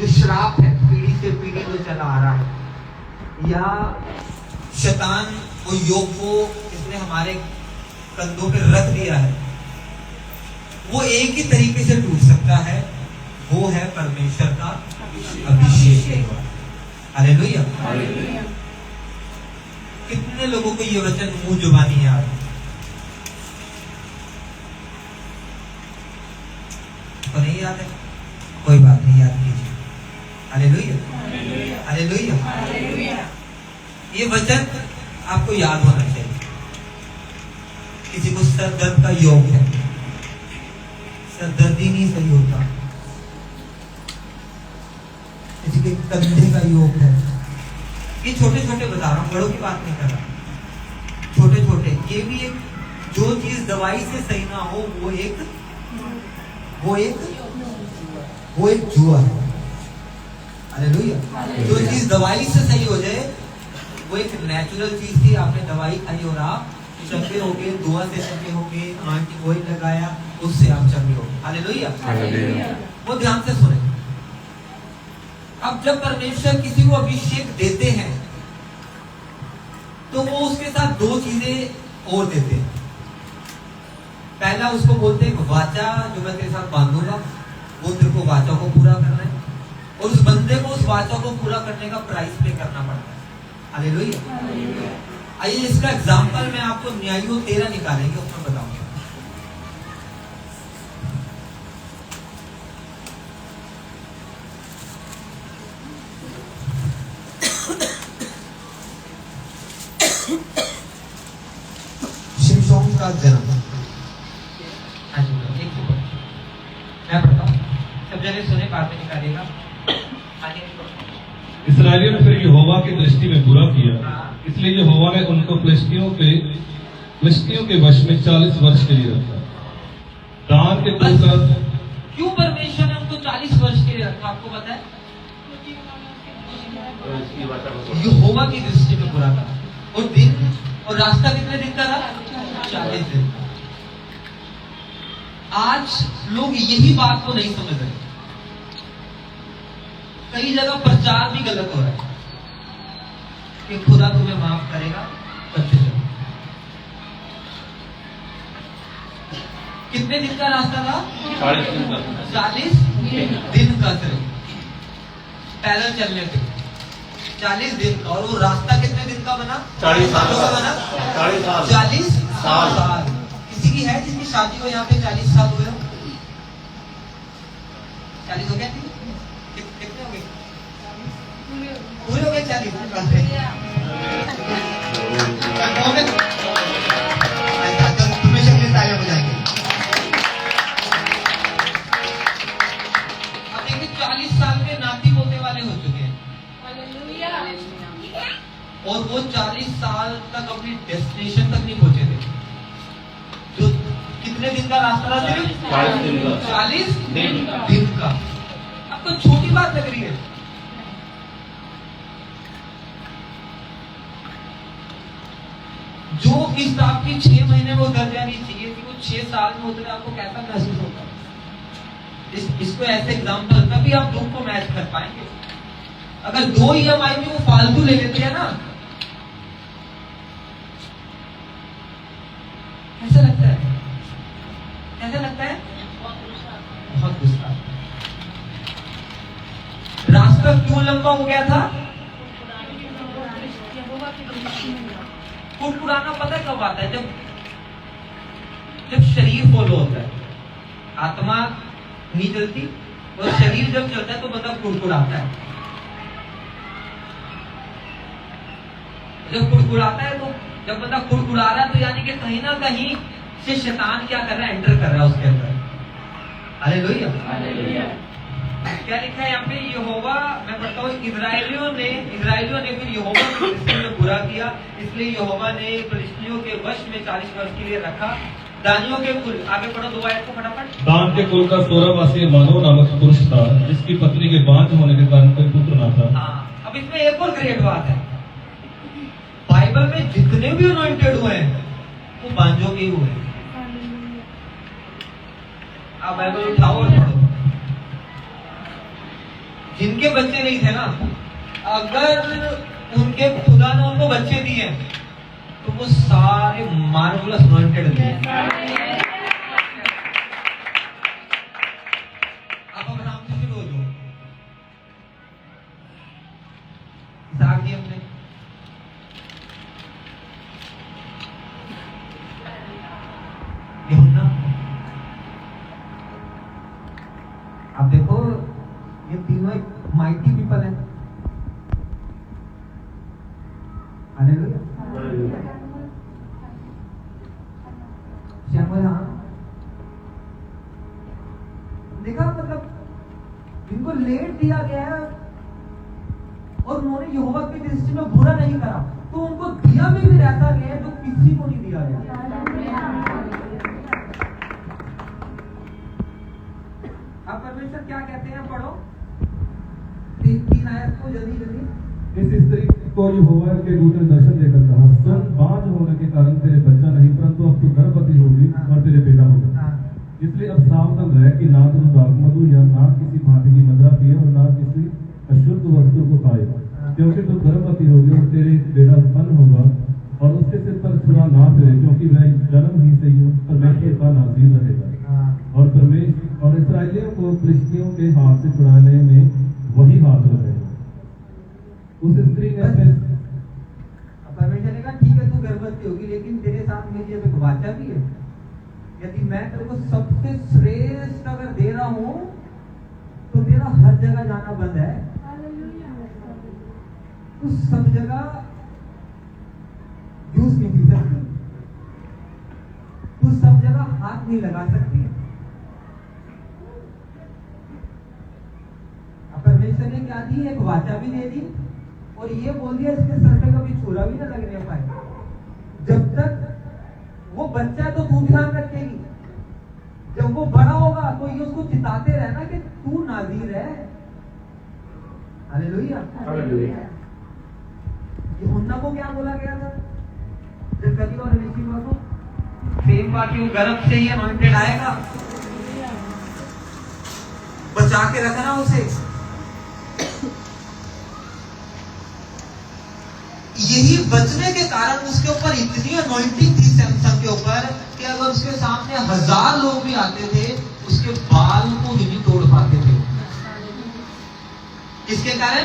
जो श्राप है पीढ़ी से पीढ़ी जो चला आ रहा है, या शैतान वो योग को इसने हमारे कंधों पे रख दिया है, वो एक ही तरीके से टूट सकता है, वो है परमेश्वर का अभिषेक। हालेलुया। कितने लोगों को ये वचन मुंह जुबानी याद है? तो नहीं याद है, कोई बात नहीं, याद कीजिए। Hallelujah, hallelujah. ये वचन आपको याद होना चाहिए। किसी को सर दर्द का योग है, सर दर्द ही नहीं सही होता, किसी के कंधे का योग है, ये छोटे छोटे बता रहा हूं, बड़ों की बात नहीं कर रहा, छोटे छोटे। ये भी एक, जो चीज दवाई से सही ना हो वो एक जुआ है। हालेलुया। जो चीज दवाई से सही हो जाए वो एक नेचुरल चीज थी, आपने दवाई खाई और आप चंगे हो गए, दुआ से चंगे हो गए, आंटी वही लगाया, उससे आप चंगे हो गए। हालेलुया। वो ध्यान से सुने। अब जब परमेश्वर किसी को अभिषेक देते हैं तो वो उसके साथ दो चीजें और देते हैं। पहला उसको बोलते हैं वाचा, जो मैं तेरे साथ बांधूंगा, वो तेरे को वाचा को पूरा करना है, और उस बंदे को उस वाचा को पूरा करने का प्राइस पे करना पड़ता है। हालेलुया। आइए इसका एग्जांपल मैं आपको न्यायियों 13 निकालेंगे, उसमें बताऊंगा। शिमशोन का जन्म, मैं पढ़ता हूँ, सब जने सुने, बाद में निकालेगा। इस्राएलियों ने फिर यहोवा की दृष्टि में बुरा किया, इसलिए यहोवा ने उनको फिलिस्तियों के वश में 40 वर्ष के लिए रखा। दान के कुल का क्यों परमेश्वर ने उनको 40 वर्ष के लिए रखा, आपको पता है? यहोवा की दृष्टि में बुरा करा, और दिन और रास्ता कितने दिन का रहा? 40 दिन। आज लोग यही बात को नहीं समझ रहे, कई जगह प्रचार भी गलत हो रहा है कि खुदा तुम्हें माफ करेगा, बच्चे चलो। कितने दिन का रास्ता था? 40 दिन का। 40 दिन का सिर्फ पैदल चलने पे 40 दिन का, और वो रास्ता कितने दिन का बना? 40 सालों का बना। 40 साल। किसी की है जिसकी शादी हो यहाँ पे 40 साल हुए हो? 40 हो गया? कितने हो गए? पूरे हो गए 40? तुम्हें शक्ति तालियां बजाएंगे। अब देखिए 40 साल के नाती पोते वाले हो चुके हैं, और वो 40 साल तक अपनी डेस्टिनेशन तक नहीं पहुंचे थे। जो कितने दिन का रास्ता था? सिर्फ 40 दिन का। आपको छोटी बात लग रही है? जो इस आपकी 6 महीने में उतर जानी चाहिए थी, वो 6 साल में उतरे, आपको कैसा महसूस होता है? इसको ऐसे एग्जाम्पल, तभी आप दुख को मैच कर पाएंगे। अगर 2 EMI में वो फालतू ले लेते हैं ना, कैसा लगता है? कैसा लगता है? बहुत गुस्सा। रास्ता क्यों लंबा हो गया था? कुड़कुड़ाना पता है कब आता है? जब शरीर फॉलो होता है, आत्मा नहीं चलती, और शरीर जब चलता है तो बंदा कुड़कुड़ाता है। जब कुड़कुड़ाता है, तो जब बंदा कुड़कुड़ा रहा है तो यानी कि कहीं ना कहीं से शैतान क्या कर रहा है? एंटर कर रहा है उसके अंदर। हालेलुया। क्या लिखा है यहाँ पे? यहोवा, मैं पढ़ता हूँ, इजराइलियों ने फिर यहोवा की दृष्टि में बुरा किया, इसलिए यहोवा ने फिलिस्तियों के वश में 40 वर्ष के लिए रखा। दानियों के कुल, आगे पढ़ो 2 आयत को फटाफट। दान के कुल का 16 वर्षीय मानो नामक पुरुष था, जिसकी पत्नी के बांझ होने के कारण कोई पुत्र न था। हाँ, अब इसमें एक और ग्रेट बात है, बाइबल में जितने भी अनॉइंटेड हुए हैं वो बांझों के हुए हैं। आप बाइबल उठाओ और पढ़ो। जिनके बच्चे नहीं थे ना, अगर उनके खुदा ने उनको बच्चे दिए तो वो सारे मार्वलस अनॉइंटेड दिए। आप अब्राहम से शुरू हो जाओ, इसहाक जी हमने, यूहन्ना, आप देखो ये तीनों एक माइटी पीपल हैं। हालेलुया। शमूएल, हाँ देखा, मतलब इनको लेट दिया गया है और उन्होंने यहोवा की दृष्टि में बुरा नहीं करा, तो उनको दिया में भी रहता गया जो किसी को नहीं दिया गया। अब परमेश्वर क्या कहते हैं, पढ़ो 3 आयत को जल्दी जल्दी। इस स्त्री को यहोवा के दूत ने दर्शन देकर कहा, सुन, बांझ होने के कारण तेरे बच्चा नहीं, परंतु अब तू गर्भवती होगी और तेरे बेटा होगा। इसलिए अब सावधान रह कि ना तो दाख मधु या ना किसी भांति की मदिरा पिए और ना किसी अशुद्ध वस्तु को खाए, क्योंकि तू गर्भवती होगी और तेरे बेटा उत्पन्न होगा और उसके सिर पर छुरा ना फिरे, क्योंकि वह जन्म ही से ही परमेश्वर का नाज़ीर रहेगा और इस्राएलियों को फिलिस्तियों के हाथ से छुड़ाने में वही हाथ रहेगा। उस स्त्री ने परमेश्वर ने कहा, ठीक है तू गर्भवती होगी, लेकिन तेरे साथ मेरी अब एक वाचा भी है। यदि मैं तेरे को सबसे श्रेष्ठ अगर दे रहा हूं तो तेरा हर जगह जाना बंद है, तू सब जगह जूस नहीं पी सकती, तू सब जगह हाथ नहीं लगा सकती। परमेश्वर ने क्या दी, एक वाचा भी दे दी और ये बोल दिया इसके सर पे कभी छुरा भी ना लगने पाए। जब तक वो बच्चा है तो तू ध्यान रखेगी, जब वो बड़ा होगा तो ये उसको चिताते रहना कि तू नाज़ीर है। हालेलुया। यूहन्ना को क्या बोला गया था, जकरिया और एलिशबा को, सेम बात, वो गर्भ से ही अनॉइंटेड आएगा, बचा के रखना उसे। यही बचने के कारण उसके ऊपर इतनी अनॉइंटिंग थी सैमसन के ऊपर कि अगर उसके सामने 1000 लोग भी आते थे उसके बाल को भी नहीं तोड़ पाते थे। किसके कारण?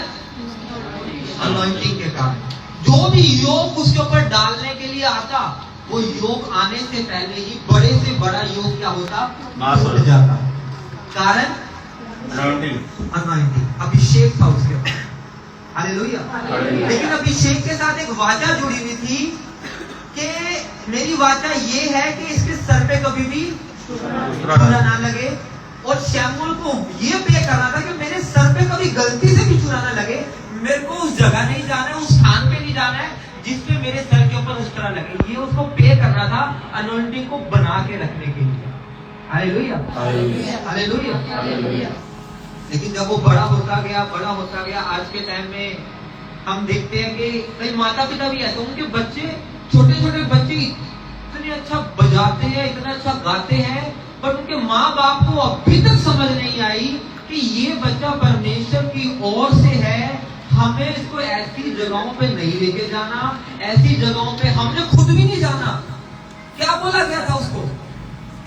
अनॉइंटिंग के कारण। जो भी योग उसके ऊपर डालने के लिए आता, वो योग आने से पहले ही बड़े से बड़ा योग क्या होता, टूट जाता। कारण अनॉइंटिंग, अभिषेक था उसके ऊपर। हालेलुया। लेकिन अभिषेक के साथ एक वाचा जुड़ी हुई थी कि मेरी वाचा ये है कि इसके सर पे कभी भी छुरा ना लगे, और शमूएल को ये पे करना था कि मेरे सर पे कभी गलती से भी छुरा ना लगे। मेरे को उस जगह नहीं जाना है, उस स्थान पे नहीं जाना है जिसपे मेरे सर के ऊपर उस तरह लगे। ये उसको पे करना था अनॉइंटिंग को बना के रखने के लिए। Hallelujah, hallelujah. लेकिन जब वो बड़ा होता गया, आज के टाइम में हम देखते हैं कि कई माता पिता भी ऐसे, उनके बच्चे, छोटे बच्चे इतने अच्छा बजाते हैं, इतना अच्छा गाते हैं, पर उनके माँ बाप को अभी तक समझ नहीं आई कि ये बच्चा परमेश्वर की ओर से है। हमें इसको ऐसी जगहों पे नहीं लेके जाना, ऐसी जगहों पे हमने खुद भी नहीं जाना। क्या बोला गया था उसको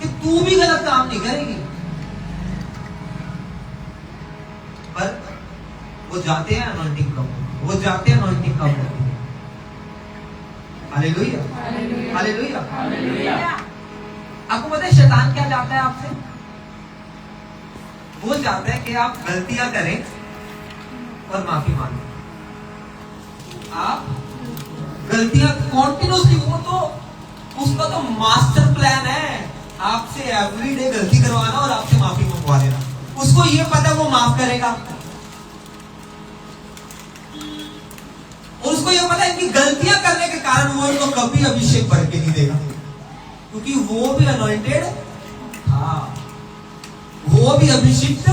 कि तू भी गलत काम नहीं करेगी, पर वो जाते हैं अनॉइंटिंग कम, वो जाते हैं अनॉइंटिंग कम होती है। Hallelujah, hallelujah. आपको पता है शैतान क्या चाहता है आपसे? वो चाहता है कि आप गलतियां करें और माफी मांगे। आप गलतियां कॉन्टिन्यूसली, वो तो उसका तो मास्टर प्लान है आपसे एवरीडे गलती करवाना और आपसे माफी मंगवा देना। उसको ये पता है वो माफ करेगा, और उसको ये पता है कि गलतियां करने के कारण वो इनको कभी अभिषेक बढ़ के नहीं देगा, क्योंकि वो भी अनॉइंटेड था, वो भी अभिषिक्त।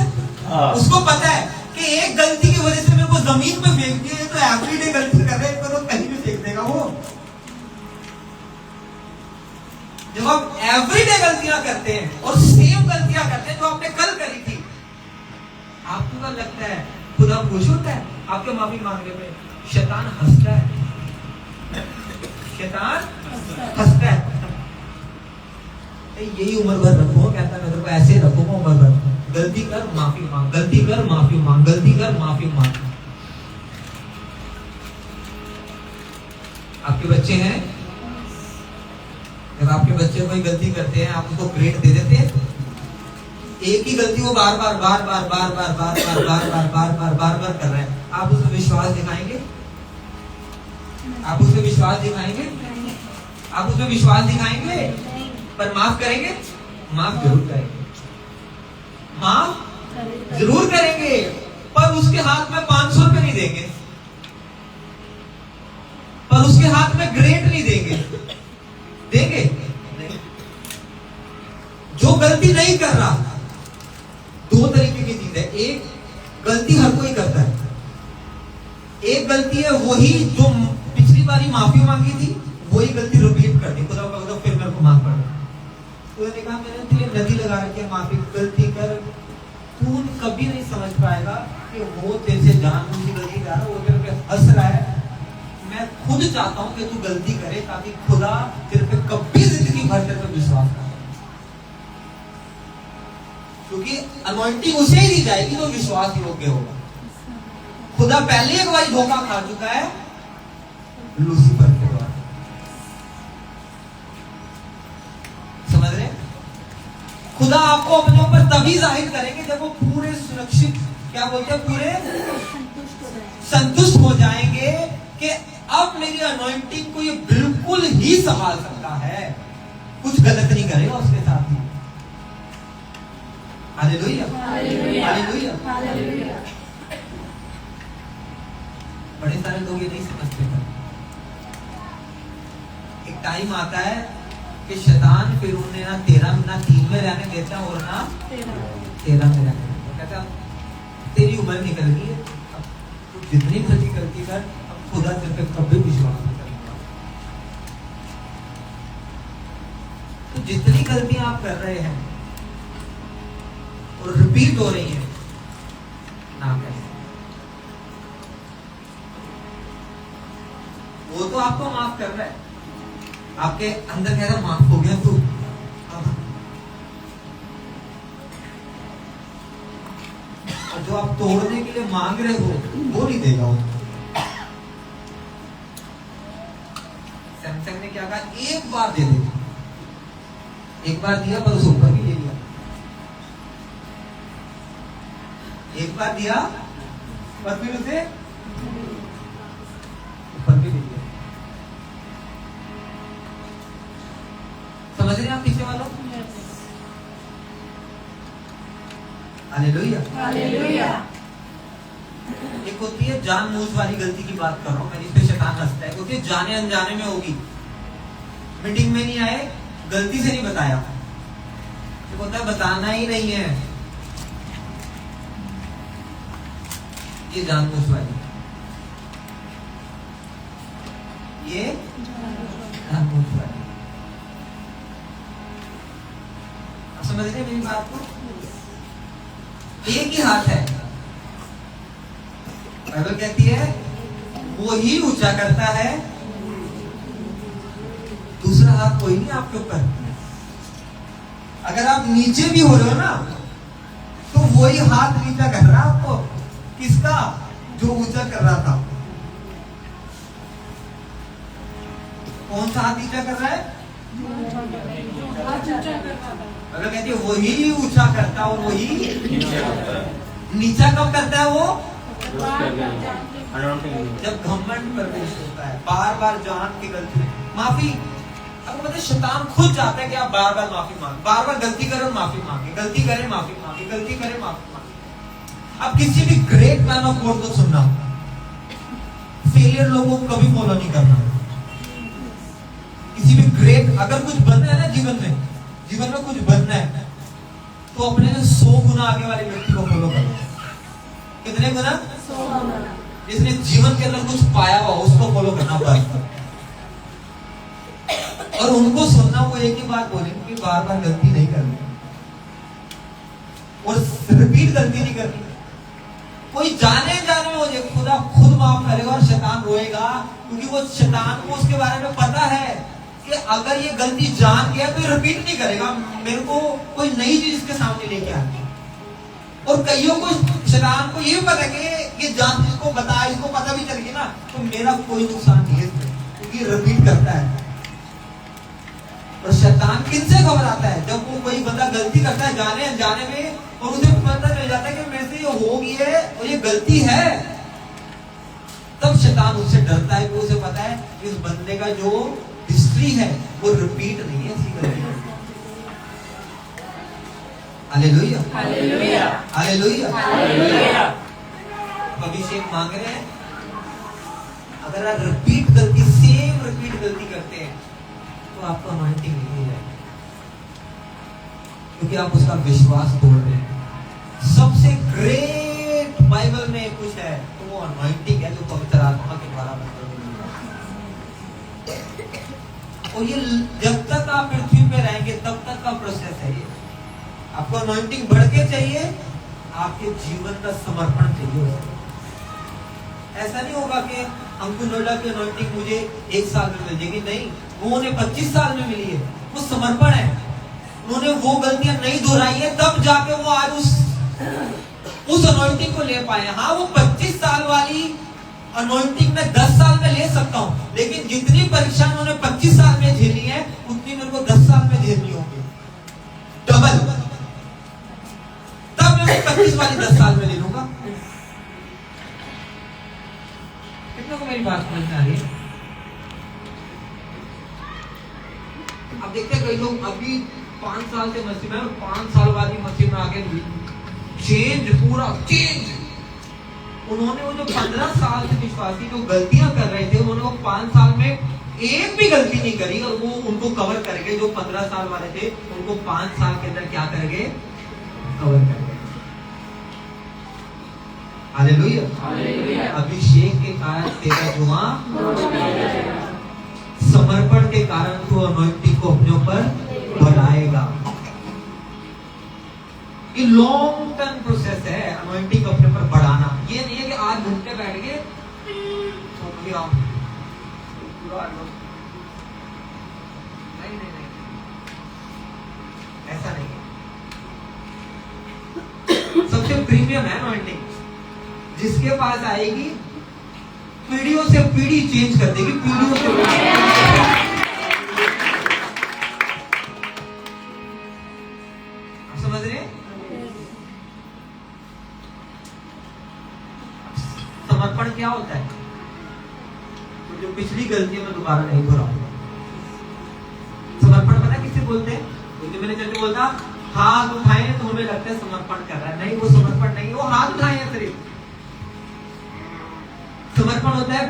उसको पता है कि एक गलती की वजह से मेरे को जमीन पे फेंक दिया, तो एवरीडे गलती कर रहे हैं, तो कहीं भी फेंक देगा वो। जब आप एवरीडे गलतियां करते हैं और सेम गलतियां करते हैं जो आपने कल करी थी, आपको क्या लगता है खुदा खुश होता है आपके माफी मांगने में? शैतान हंसता है, शैतान हंसता है। यही उम्र भर रखो, कहता है मैं तेरे को ऐसे रखूंगा उम्र भर, गलती कर माफी मांग, गलती कर माफी मांग, गलती कर माफी मांग। आपके बच्चे हैं, जब आपके बच्चे कोई गलती करते हैं आप उसको ग्रेड दे देते हैं? एक ही गलती वो बार बार कर रहे हैं, आप उसमें विश्वास दिखाएंगे? आप उसमें विश्वास दिखाएंगे? आप उसमें विश्वास दिखाएंगे? पर माफ करेंगे? माफ जरूर करेंगे, माफ जरूर करेंगे, पर उसके हाथ में 500 रुपए नहीं देंगे, पर उसके हाथ में ग्रेड नहीं देंगे। देंगे? नहीं। जो गलती नहीं कर रहा, दो तरीके की चीज है। एक गलती हर कोई करता है, एक गलती है वही जो पिछली बारी माफी मांगी थी वही गलती रिपीट कर दी, खुदा का फिर मेरे को माफ कर। उसने कहा मैंने तेरे नदी लगा रखी है, माफी गलती कर। तू कभी नहीं समझ पाएगा कि वो तेरे से जानबूझ के गलती कर रहा है, वो तेरे पे हंस रहा है। मैं खुद चाहता हूं कि तू गलती करे ताकि खुदा तेरे पे कभी जिंदगी भर तेरे पे विश्वास करे, क्योंकि अनॉइंटिंग उसे ही दी जाएगी जो विश्वास योग्य होगा। खुदा पहले एक बार धोखा खा चुका है लूसीफर के द्वारा, समझ रहे? खुदा आपको अपने ऊपर तभी जाहिर करेंगे जब वो पूरे सुरक्षित, क्या बोलते हैं, पूरे संतुष्ट हो जाएंगे कि अब मेरी अनॉइंटिंग को ये बिल्कुल ही संभाल सकता है, कुछ गलत नहीं करेगा उसके साथ ही। Hallelujah, hallelujah, hallelujah. बड़े सारे लोग ये नहीं समझते। एक टाइम आता है कि शैतान फिर उन्हें ना 13 ना 3 में रहने देता और ना 13 में रहने देता। कहता तेरी उम्र निकल गई है, अब तू जितनी गलती करती कर, अब खुदा तेरे पे कभी विश्वास नहीं करेगा। तो जितनी गलतियां आप कर रहे हैं और रिपीट हो रही हैं, ना करें। वो तो आपको माफ कर रहा है, आपके अंदर कह रहा माफ हो गया तू, और जो आप तोड़ने के लिए मांग रहे हो वो नहीं देगा। वो सैमसंग ने क्या कहा, एक बार दे दे, एक बार दिया पर उसे ऊपर भी ले लिया, एक बार दिया पर फिर उसे ऊपर भी ले लिया। समझ रहे हैं आप पीछे वालों? Hallelujah, hallelujah. एक होती है जानबूझ वाली गलती की बात कर रहा हूं मैं, जिस पे शैतान हंसता है। होती है जाने अनजाने में होगी, मीटिंग में नहीं आए, गलती से नहीं बताया, तो होता है बताना ही नहीं है, ये जानबूझ वाली, ये जानबूझ वाली। समझ रहे मेरी बात को? एक ही हाथ है, बाइबल कहती है वो ही ऊंचा करता है, दूसरा हाथ कोई नहीं आपके ऊपर। अगर आप नीचे भी हो रहे हो ना, तो वही हाथ नीचा कर रहा है आपको। किसका? जो ऊंचा कर रहा था। कौन सा हाथ नीचा कर रहा है? अगर कहती है वही ऊंचा करता है और वही नीचा कब करता है? वो जब घमंड प्रवेश होता है, बार बार जान की गलती, माफी। अब पता है शैतान खुद चाहता है कि आप बार बार माफी मांगे, बार बार गलती करें और माफी मांगे, गलती करें माफी मांगे, गलती करें माफी मांगे। अब किसी भी ग्रेट मैन ऑफ गॉड को सुनना, फेलियर लोगों को कभी फॉलो नहीं करना। किसी भी ग्रेट, अगर कुछ बनना है ना जीवन में कुछ बनना है, तो अपने 100 गुना आगे वाले व्यक्ति को फॉलो करो। कितने गुना? 100 गुना। जिसने जीवन के अंदर कुछ पाया हुआ उसको फॉलो करना पड़ता। और उनको सुनना, वो एक ही बात बोलेंगे कि बार बार गलती नहीं करनी और रिपीट गलती नहीं करनी। कोई जाने जाने में हो जाए, खुदा खुद माफ करेगा और शैतान रोएगा, क्योंकि वो शैतान को उसके बारे में पता है कि अगर ये गलती जान गया तो रिपीट नहीं करेगा, मेरे को कोई नई चीज इसके सामने लेके आती है। और कईयों को शैतान को ये पता है कि ये जान इसको बता, इसको पता भी चल गया ना तो मेरा कोई नुकसान नहीं है, क्योंकि रिपीट करता है। और शैतान किनसे घबराता है? जब वो कोई बंदा गलती करता है जाने अनजाने में और उसे पता चल जाता है कि मेरे से ये हो गई है और ये गलती है, तब शैतान उससे डरता है, कि उसे पता है इस बंदे का जो हिस्ट्री है वो रिपीट नहीं है ऐसी गलती। Hallelujah, hallelujah, hallelujah, hallelujah. अभिषेक मांग रहे हैं, अगर आप रिपीट गलती, सेम रिपीट गलती करते हैं तो आपको अनॉइंटिंग नहीं है, क्योंकि आप उसका विश्वास तोड़ रहे हैं। सबसे ग्रेट बाइबल में कुछ है तो वो अनॉइंटिंग है, जो पवित्र आत्मा के द्वारा और ये जब तक आप पृथ्वी पे रहेंगे तब तक का प्रोसेस है। ये आपको अनॉइंटिंग बढ़ के चाहिए, आपके जीवन का समर्पण चाहिए। ऐसा नहीं होगा कि अंकुर नोएडा की अनॉइंटिंग मुझे 1 साल में मिल जाएगी, नहीं, वो उन्हें 25 साल में मिली है। वो समर्पण है, उन्होंने वो गलतियां नहीं दोहराई है, तब जाके वो आज उस अनॉइंटिंग को ले पाए। हाँ, वो 25 साल वाली अनॉइंटिंग में 10 साल में ले सकता हूं, लेकिन जितनी परीक्षा उन्होंने 25 साल में झेली है उतनी मेरे को 10 साल में झेलनी होगी, डबल। तब मैं 25 वाली 10 साल में ले लूंगा। कितनों को मेरी बात समझ में आ रही है? अब देखते हैं कई लोग अभी 5 साल से मसीह में और 5 साल बाद ही मसीह में आके चेंज, पूरा चेंज। उन्होंने वो जो 15 साल से विश्वासी जो गलतियां कर रहे थे, उन्होंने वो 5 साल में एक भी गलती नहीं करी, और वो उनको कवर करके, जो 15 साल वाले थे उनको 5 साल के अंदर क्या कर गए? कवर कर गए। Hallelujah, hallelujah. अभिषेक के कारण तेरा धुआं, समर्पण के कारण तू अनॉइंटिंग को अपने ऊपर बढ़ाएगा। ये लॉन्ग टर्म प्रोसेस है अनॉइंटिंग को अपने ऊपर बढ़ाना। ये नहीं है कि आज घंटे बैठ के नहीं, ऐसा नहीं है। सबसे प्रीमियम है अनॉइंटिंग, जिसके पास आएगी पीढ़ियों से पीढ़ी चेंज कर देगी, पीढ़ियों से आप समझ रहे हैं? समर्पण क्या होता है? तो जो पिछली गलती में दोबारा नहीं दोहराऊंगा। समर्पण पता किससे बोलते हैं? क्योंकि मैंने चर्चा बोलता हाथ उठाए तो हमें लगता है समर्पण कर रहा है, नहीं, वो समर्पण नहीं है, वो हाथ उठाए हैं सिर्फ। समर्पण होता है,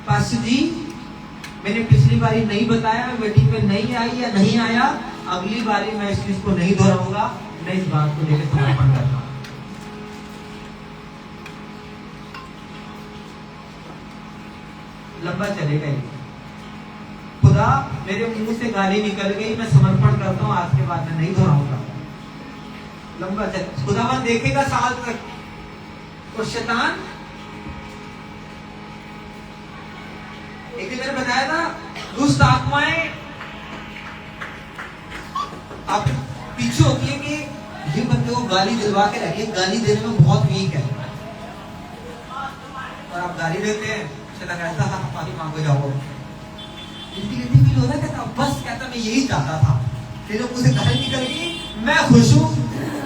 पास्टर जी मैंने पिछली बारी नहीं बताया, मैं मीटिंग में नहीं आई या नहीं आया, अगली बारी मैं इस चीज को नहीं दोहराऊंगा, मैं इस बात को लेकर समर्पण करता हूं। लंबा चलेगा ये। खुदा मेरे मुंह से गाली निकल गई, मैं समर्पण करता हूं, आज के बाद मैं नहीं दोहराऊंगा। लंबा चल, खुदावन देखेगा साल तक। और शैतान, एक दिन मैंने बताया था, दुष्ट आत्माएं आप पीछे होती है कि ये बंदे को गाली दिलवा के रखिए, गाली देने में बहुत वीक है, और आप गाली देते हैं, शैतान कहता है माफी मांगो जाओ। गिल्टी फील होता है, कहता बस, कहता मैं यही चाहता था, तेरे मुंह से गाली निकल गई, मैं खुश हूं,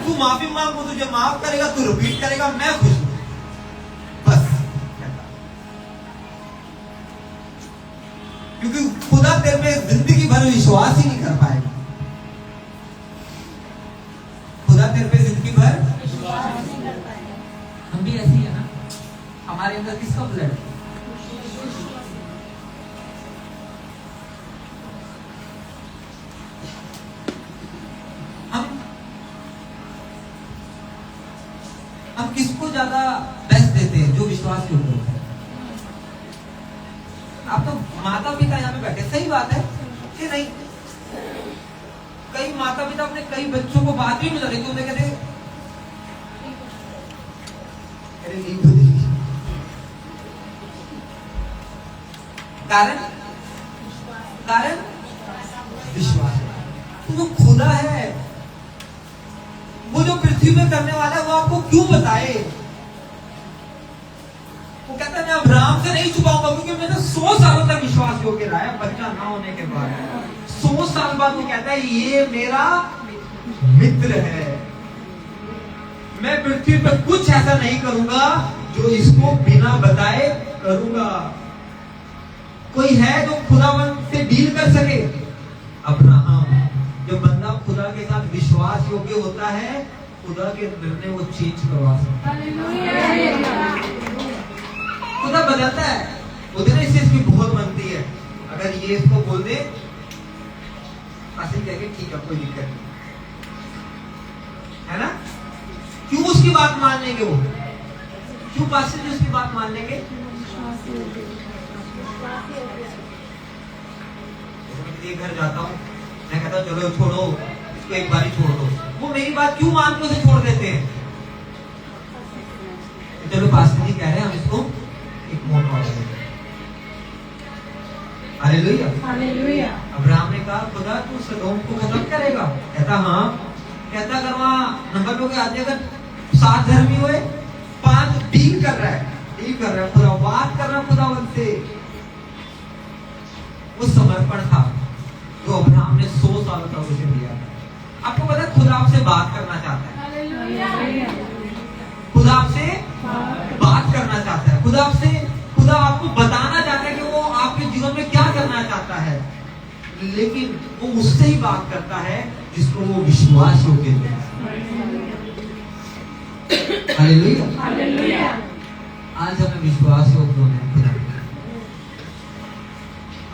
तू माफी मांग, वो तुझे माफ करेगा, तू रिपीट करेगा, मैं खुश हूं, बस। क्योंकि खुदा तेरे में जिंदगी भर विश्वास ही नहीं कर पाएगा। खुदा तेरे पे जिंदगी भर विश्वास नहीं कर पाएगा। हम भी ऐसी है ना, हमारे अंदर किसका ब्लड है? हम किसको ज्यादा बेस्ट देते हैं? जो विश्वास के ऊपर होता है। आप तो माता पिता यहाँ पे बैठे, सही बात है कि नहीं? कई माता पिता अपने कई बच्चों को बात भी नहीं कर रहे, तो उन्हें कहते मेरे नींद खुल गई। कारण कारण विश्वास। तो जो खुदा है, वो जो पृथ्वी में करने वाला है, वो आपको क्यों बताए? वो कहता है मैं अब्राहम से नहीं छुपाऊंगा, क्योंकि मैंने 100 सालों तक विश्वास योग्य रहा है, बच्चा ना होने के बाद 100 साल बाद वो कहता है ये मेरा मित्र है। मैं पृथ्वी पर कुछ ऐसा नहीं करूंगा जो इसको बिना बताए करूंगा। कोई है जो खुदावन से डील कर सके? अब्राहम। जो बंदा खुदा के साथ विश्वास योग्य होता है, खुदा के निर्णय वो चेंज करवा सकता है। खुदा बदलता है। उधर इस चीज की बहुत बनती है, अगर ये इसको बोल दे कहेंगे ठीक है कोई दिक्कत नहीं, है ना? क्यों उसकी बात मान लेंगे? वो क्यों पास्टर जी उसकी बात मान लेंगे? घर जाता हूँ, मैं कहता हूँ चलो छोड़ो इसको, एक बार ही छोड़ दो। वो मेरी बात क्यों मान के उसे छोड़ देते हैं? तो चलो पास्टर जी कह रहे हैं हम इसको एक मौका देंगे। हालेलुया। हालेलुया। अब्राहम ने कहा खुदा तू सदोम को खत्म करेगा? कहता हाँ। कहता अगर वहां नंबर लोग आते, अगर 7 धर्मी हुए, 5 डील कर रहा है खुदा, बात कर रहा है खुदावंत से। वो समर्पण था जो अब्राहम ने 100 सालों तक उसे दिया। आपको पता है खुदा आपसे बात करना चाहता है। हालेलुया। खुदा आपसे बात करना चाहता है। खुदा आपको बताना चाहता है कि वो आपके जीवन में क्या करना चाहता है, लेकिन वो उससे ही बात करता है जिसको वो विश्वास योग्य है। हालेलुया। हालेलुया। आज हमें विश्वास योग्य होना है खुदा।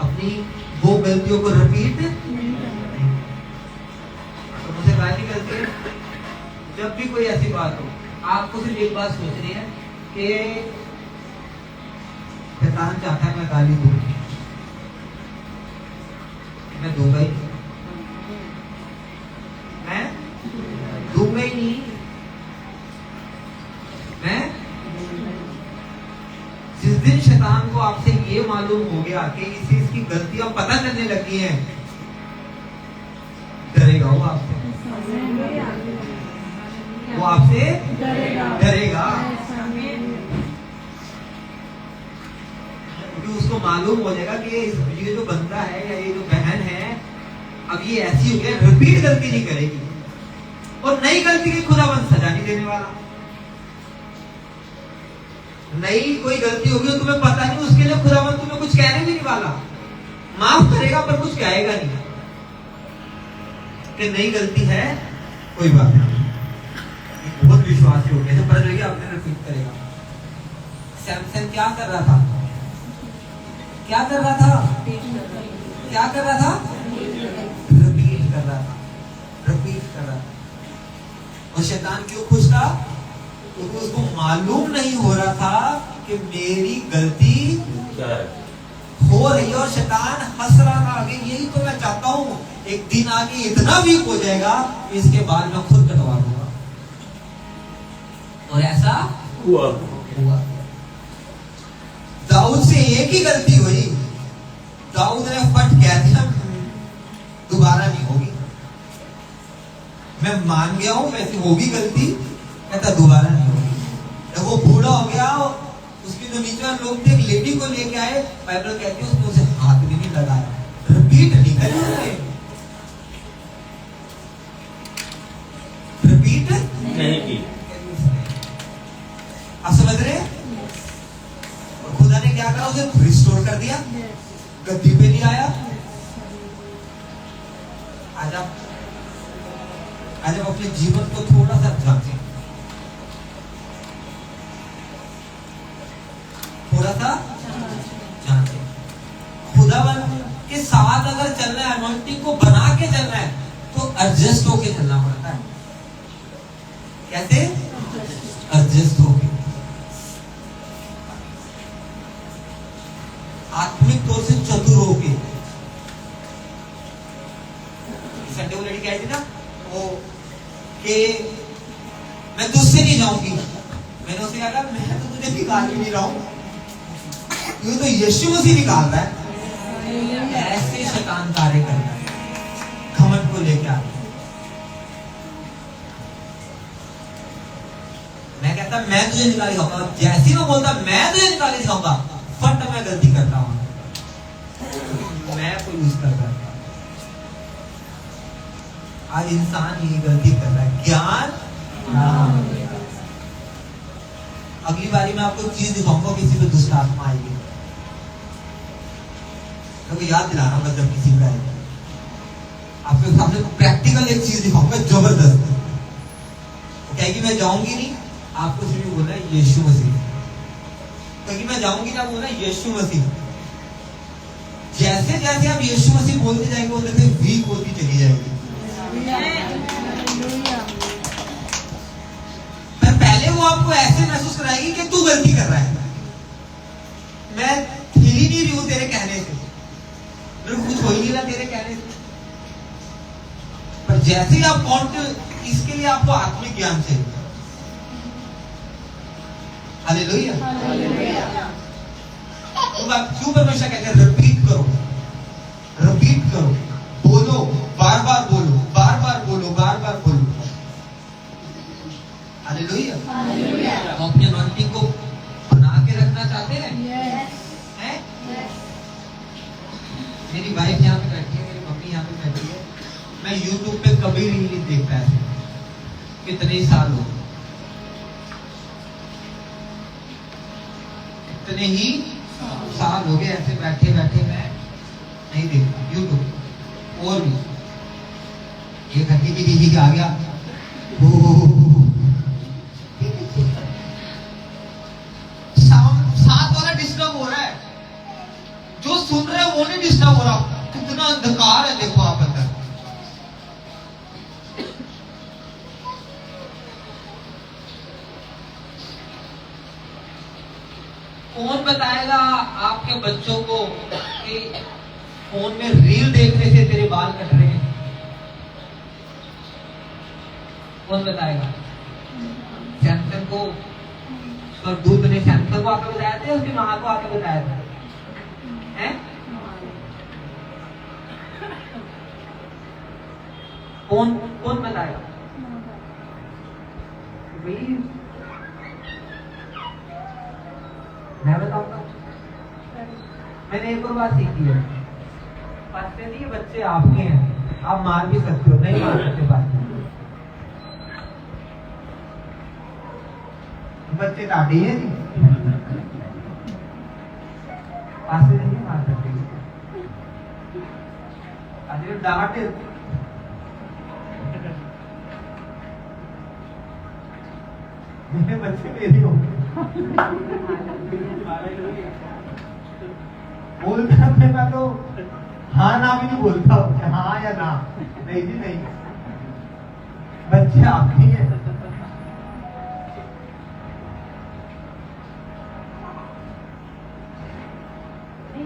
अपनी वो गलतियों को रिपीट तो मुझे गाली करती है। जब भी कोई ऐसी बात हो, आपको सिर्फ एक बात सोचनी है कि शैतान चाहता है मैं गाली दूं, मैं दूंगा ही नहीं। मैं जिस दिन शैतान को आपसे ये मालूम हो गया कि इस चीज की गलतियां पता चलने लगी हैं, डरेगा वो आपसे। वो आपसे डरेगा क्योंकि उसको मालूम हो जाएगा कि ये जो बंदा है या ये जो बहन है, अब ये ऐसी हो गया, रिपीट गलती नहीं करेगी, और नई गलती की खुदाबंद सजा नहीं देने वाला। नई कोई गलती होगी तो तुम्हें पता नहीं, उसके लिए खुदाबंद तुम्हें कुछ कहने भी नहीं वाला, माफ करेगा पर कुछ कहेगा नहीं कि नई गलती है, कोई बात नहीं। बहुत विश्वास हो गया, पता चलेगा आपने रिपीट करेगा। सैमसन क्या कर रहा था? क्या कर रहा था? रिपीट कर रहा था। और शैतान क्यों खुश था? क्योंकि उसको मालूम नहीं हो रहा था कि मेरी गलती हो रही है, और शैतान हंस रहा था। आगे यही तो मैं चाहता हूं, एक दिन आगे इतना वीक हो जाएगा कि इसके बाद मैं खुद कटवा दूंगा, और ऐसा हुआ। दाऊद से एक ही गलती हुई, दाऊद ने फट कह दिया दोबारा नहीं होगी, मैं मान गया हूं, वैसे होगी गलती, कहता दोबारा नहीं होगी। जब वो बूढ़ा हो गया, उसके जो नीचे लोग थे, एक लेडी को लेके आए, बाइबल कहती है उसने उसे हाथ भी नहीं लगाया, रिपीट नहीं करी उसने, रिपीट नहीं की। आप समझ रहे हैं? और खुदा ने क्या करा? उसे रिस्टोर कर दिया, गद्दी पे नहीं आया। आज आप अपने जीवन को थोड़ा सा जांचें, खुदावन के साथ अगर चलना है, अनॉइंटिंग को बना के चलना है, तो एडजस्ट होके चलना पड़ता है। कैसे? एडजस्ट होके, आत्मिक तौर से चतुर होके। संडे को लड़की कहती ना वो कि मैं तुझसे नहीं जाऊंगी, मैंने मसीह कहा मैं तो तुझे निकाल ही नहीं रहा हूं, ये तो यीशु मसीह निकाल रहा है। ऐसे शैतान कार्य करता है, घमंड को लेके आता है। मैं कहता मैं तुझे निकाल दिखाऊंगा, जैसे ही वो बोलता मैं तुझे निकाल दिखाऊंगा, फट मैं गलती करता हूं, मैं कोई यूज करता है। आज इंसान ये गलती कर रहा है, ज्ञान अगली बारी मैं आपको चीज दिखाऊंगा, किसी पे दुष्ट आत्मा आएगी तो याद दिला रहा हूं, जब किसी का आएगा आपके सामने प्रैक्टिकल एक चीज दिखाऊंगा जबरदस्त। वो कहेगी मैं जाऊंगी नहीं, आपको सिर्फ बोलना है यीशु मसीह, क्योंकि मैं जाऊंगी ना, बोलना यीशु मसीह। जैसे जैसे आप यीशु मसीह बोलते जाएंगे, वो देखते वीक होती चली जाएगी। पर पहले वो आपको ऐसे महसूस कराएगी कि तू गलती कर रहा है, मैं हिल ही नहीं रही हूं तेरे कहने से, मेरे कुछ हो ही नहीं रहा तेरे कहने से। पर जैसे ही आप इसके लिए आपको आत्मिक ज्ञान चाहिए। हालेलुया। तो आप क्यों परमेश्वर कहते हैं रिपीट करो, बोलो, बार बार बोलो, बार बार बोलो। हालेलुया। हम अपनी अनॉइंटिंग को बना के रखना चाहते हैं। हैं? मेरी वाइफ यहाँ पे बैठी है, मेरी मम्मी यहाँ पे बैठी है। मैं YouTube पे कभी रील नहीं देखता है, कितने साल हो, इतने ही साल हो गए ऐसे बैठे बैठे मैं नहीं देखता YouTube। और भी ये घंटी की दीदी आ गया, साथ वाला डिस्टर्ब हो रहा है, जो सुन रहे हैं वो नहीं डिस्टर्ब हो रहा। कितना अंधकार है देखो आप अंदर। कौन बताएगा आपके बच्चों को कि फोन में रील देखने से तेरे बाल कट रहे हैं? कौन बताएगा? सैमसंग को दूध ने सैमसंग को आके बताया था, उसकी माँ को आके बताया था, हैं? कौन बताएगा? भाई मैं बताऊंगा। मैंने एक और बात सीखी है, पास्टर जी ये बच्चे आपके हैं, आप मार भी सकते हो, नहीं मार सकते पास्टर, बच्चे दादी है जी, पास्टर जी नहीं मार सकते, अरे डांटे मेरे बच्चे मेरी हो बोलता मैं तो हाँ ना भी नहीं बोलता, हाँ या ना, नहीं जी नहीं, बच्चे आपके हैं।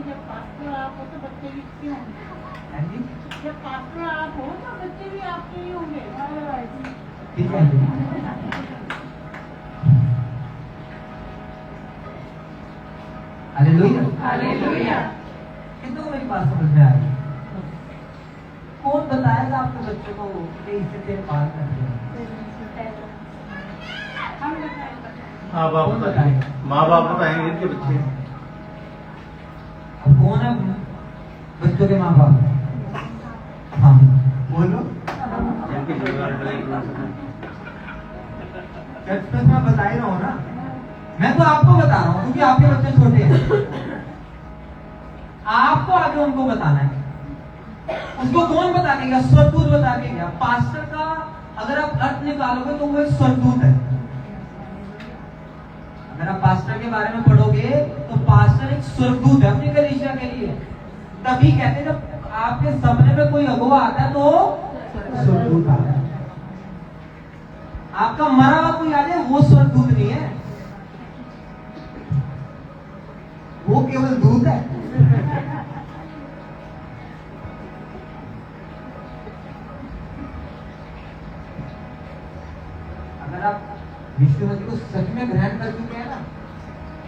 जब पास्टर आप हो तो बच्चे भी क्यों होंगे? जब पास्टर आप हो तो बच्चे भी आपके ही होंगे। ठीक है। हालेलुया। हालेलुया। कितनों को मेरी बात समझ में आई? कौन बताएगा आपके बच्चों को कि इससे तेरे बाल करते हैं? हम बताएंगे। माँ बाप बताएंगे, माँ बाप बताएंगे इनके बच्चे। अब कौन है बच्चों के माँ बाप? हाँ बोलो। मैं बता ही रहा हूँ ना, मैं तो आपको बता रहा हूँ क्योंकि आपके बच्चे छोटे हैं, आपको आगे उनको बताना है। उसको कौन बता के गया? स्वर्गदूत बता के गया। पास्टर का अगर आप अर्थ निकालोगे तो वो एक स्वर्गदूत है। अगर आप पास्टर के बारे में पढ़ोगे तो पास्टर एक स्वर्गदूत है अपनी कलीसिया के लिए। तभी कहते हैं जब आपके सपने में कोई अगुवा आता है तो स्वर्गदूत आता है। आपका मरा हुआ कोई आ जाए वो स्वर्गदूत नहीं है, वो केवल दूत है। अगर आप यीशु मसीह को सच में ग्रहण करके गया है ना,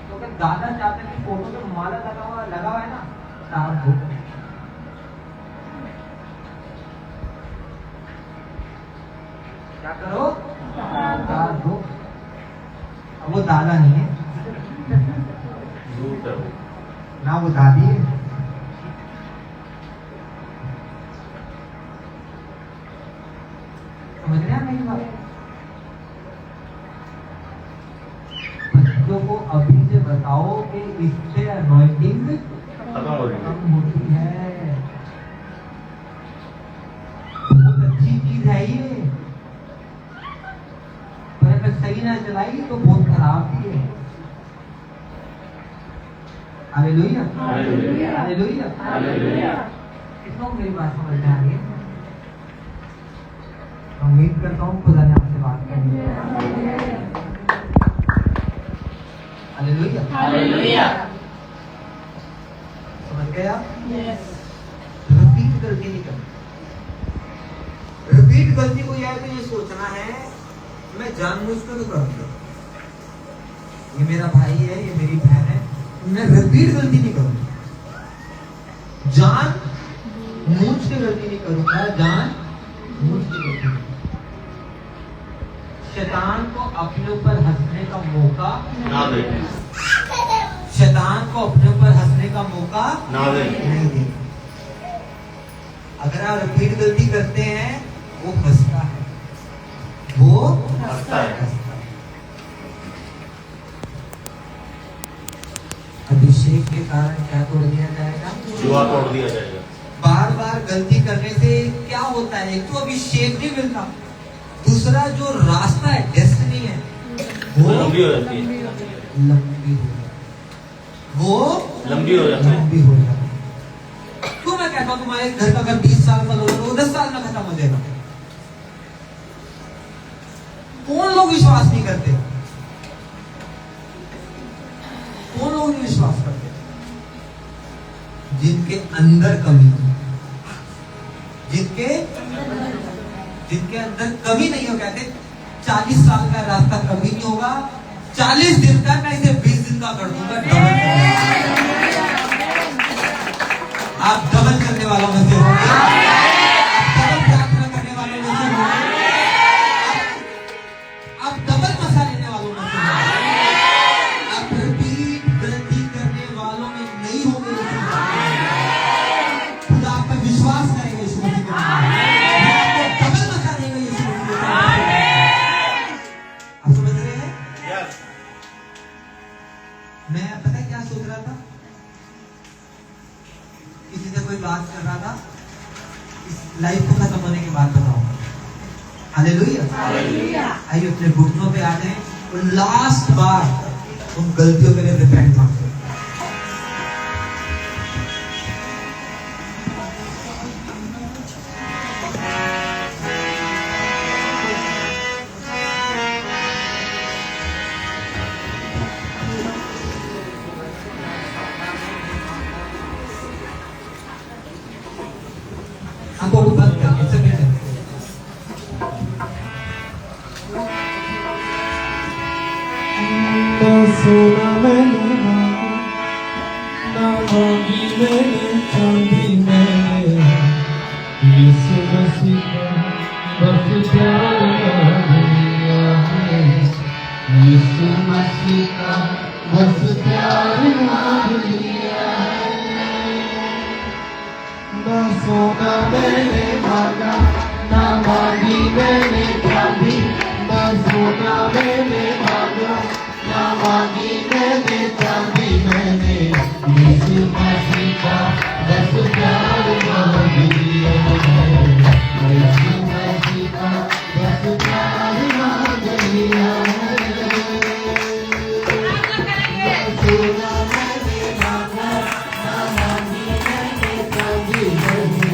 तो अगर दादा चाहते हैं कि फोटो पे माला लगा हुआ है ना, तार दो। क्या करो? तार दो। अब वो दादा नहीं है ना, वो दादी है। समझ रहे हैं मेरी बात? बच्चों को अभी से बताओ कि इससे अनॉइंटिंग खत्म हो रही है। कम होती है। बहुत अच्छी चीज है ये, पर अगर सही ना चलाई तो बहुत खराब भी है। Hallelujah, hallelujah, hallelujah, hallelujah. कितना मेरी बात समझ में आ रही है? उम्मीद करता हूँ खुदा ने आपसे बात करनी है। Hallelujah, hallelujah. समझ गए आप? यस। रिपीट गलती नहीं करनी। रिपीट गलती को यार तो ये सोचना है मैं जानबूझ कर तो करूंगा, ये मेरा भाई है, ये मेरी बहन है, मैं रिपीट गलती नहीं करूंगा, जान मूझ के गलती नहीं करूंगा, जान मूझ के गलती नहीं। शैतान को अपने ऊपर हंसने का मौका ना दे, शैतान को अपने ऊपर हंसने का मौका ना दे। नहीं दे। अगर आप रिपीट गलती करते हैं वो हंसता है, वो हंसता है। अभिषेक के कारण क्या तोड़ दिया जाएगा? जुआ तोड़ दिया जाएगा। बार बार गलती करने से क्या होता है? एक तो अभिषेक नहीं मिलता, दूसरा जो रास्ता है, डेस्टिनी है, वो लंबी हो जाती है, लंबी हो जाती है। वो लंबी हो जाती है। लंबी हो जाती है। क्यों मैं कहता हूँ तुम्हारे घर का अगर 20 साल का लोन है वो 10 साल में खत्म हो जाएगा। कौन लोग विश्वास नहीं करते? कौन लोग नहीं विश्वास करते? जिनके अंदर कमी है, जिनके अंदर कमी नहीं हो। कहते 40 साल का रास्ता कभी नहीं होगा, 40 दिन का मैं इसे 20 दिन का कर दूंगा। आप डबल करने वालों में से होंगे, आप डबल प्रार्थना करने वालों में से होंगे, आप डबल मसा लेने वालों में से होंगे, आप रिपीट गलती करने वालों में नहीं होंगे। खुदा आप पर विश्वास करेगा यीशु मसीह के नाम में, आपको डबल मसा देगा यीशु मसीह के नाम में। आप समझ रहे हैं? यस। मैं पता है क्या सोच रहा था? किसी से कोई बात कर रहा था, इस लाइफ को खत्म होने के बाद बताओ। Hallelujah, hallelujah. आइए अपने घुटनों पे आ जाएं और लास्ट बार उन गलतियों के लिए रिपेंट मांगो। आंखों को बंद करके सभी से सोना मैंने ना मांगी मैंने चांदी मैंने, यीशु मसीह का बस प्यार मांगा है, यीशु मसीह का बस प्यार मांग लिया है। ना सोना मैंने मांगा, ना मांगी मैंने चांदी, ना सोना मैंने मांगा, ना मांगी मैंने चांदी मैंने, यीशु मसीह का बस प्यार मांग लिया है, यीशु मसीह का बस प्यार मांग लिया है। ना सोना मैंने मांगा, ना मांगी मैंने चांदी मैंने,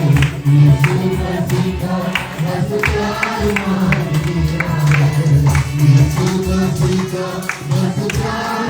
यीशु मसीह का बस प्यार मांग लिया है, यीशु मसीह का बस प्यार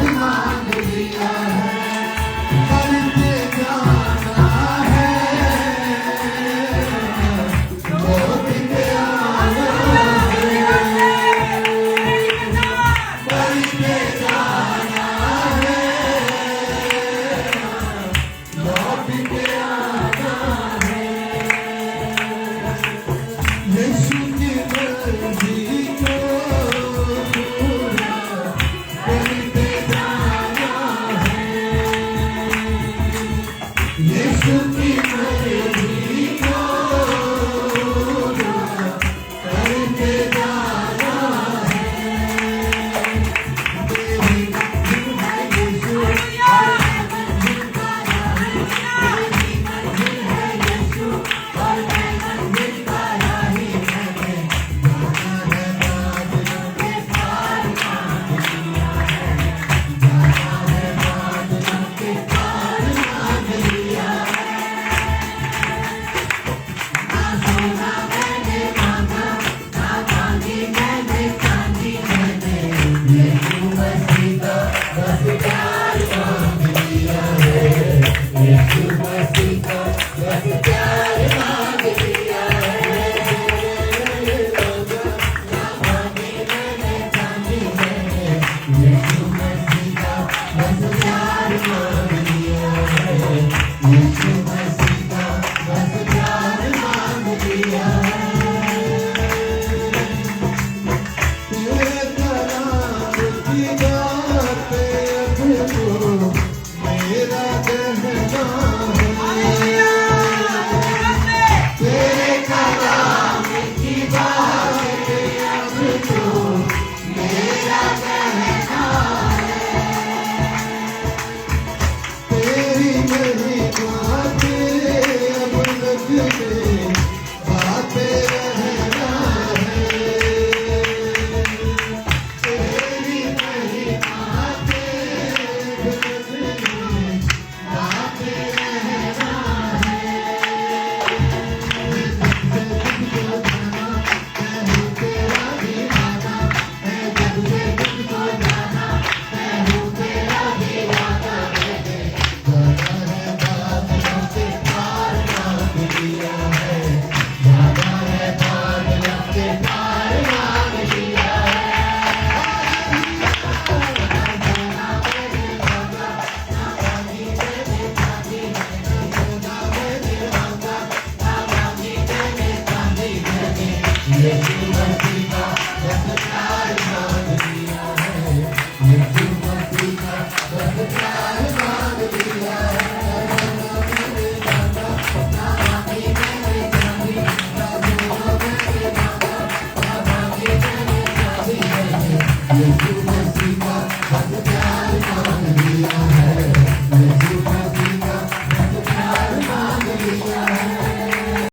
प्यार